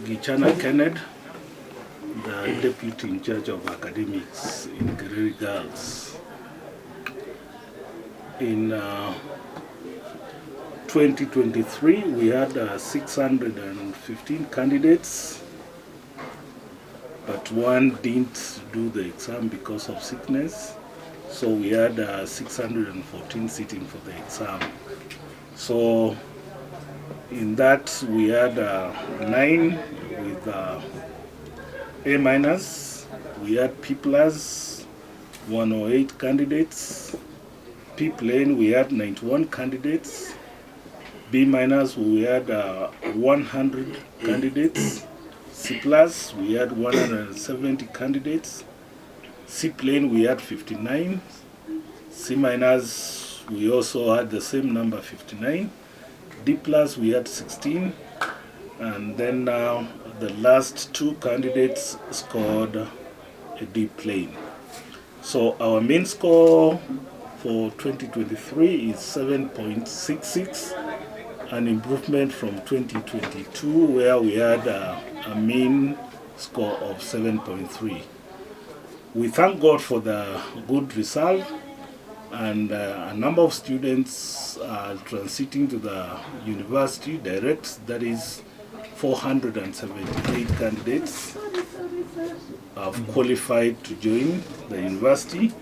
Gichana Kenneth, the Deputy in charge of academics in Kereri Girls. In 2023, we had 615 candidates, but one didn't do the exam because of sickness. So we had 614 sitting for the exam. So in that, we had 9 with A minus, we had P plus, 108 candidates. P plain, we had 91 candidates. B minus, we had 100 candidates. C plus, we had 170 candidates. C plain, we had 59. C minus, we also had the same number, 59. D plus, we had 16. And then the last 2 candidates scored a D plain. So our main score for 2023 is 7.66, an improvement from 2022 where we had a mean score of 7.3. We thank God for the good result, and a number of students are transiting to the university direct. That is 478 candidates have qualified to join the university,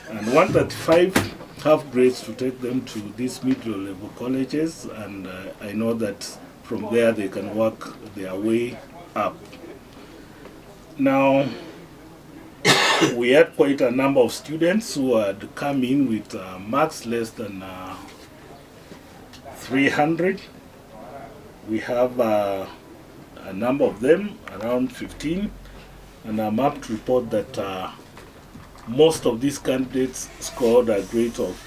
and 135 have grades to take them to these middle level colleges, and I know that from there they can work their way up. Now, we had quite a number of students who had come in with marks less than 300. We have a number of them, around 15, and I'm up to report that most of these candidates scored a grade of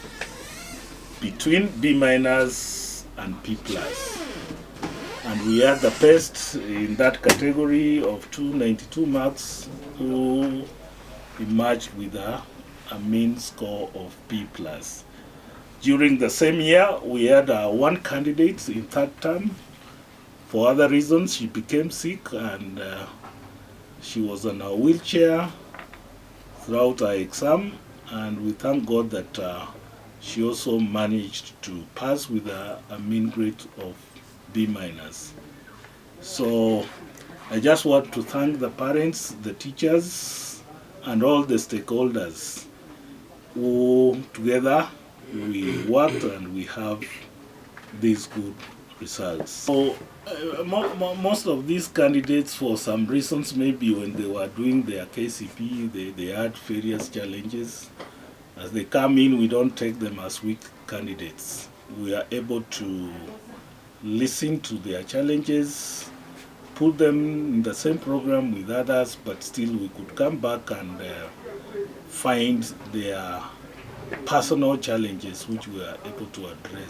between B minus and P plus. And we had the best in that category of 292 marks who emerged with a mean score of B plus. During the same year, we had one candidate in third term. For other reasons, she became sick and she was on a wheelchair throughout her exam, and we thank God that she also managed to pass with a mean grade of B minus. So I just want to thank the parents, the teachers, and all the stakeholders who together we worked and we have these good results. So most of these candidates, for some reasons, maybe when they were doing their KCPE, they had various challenges. As they come in, we don't take them as weak candidates. We are able to listen to their challenges, put them in the same program with others, but still we could come back and find their personal challenges which we are able to address.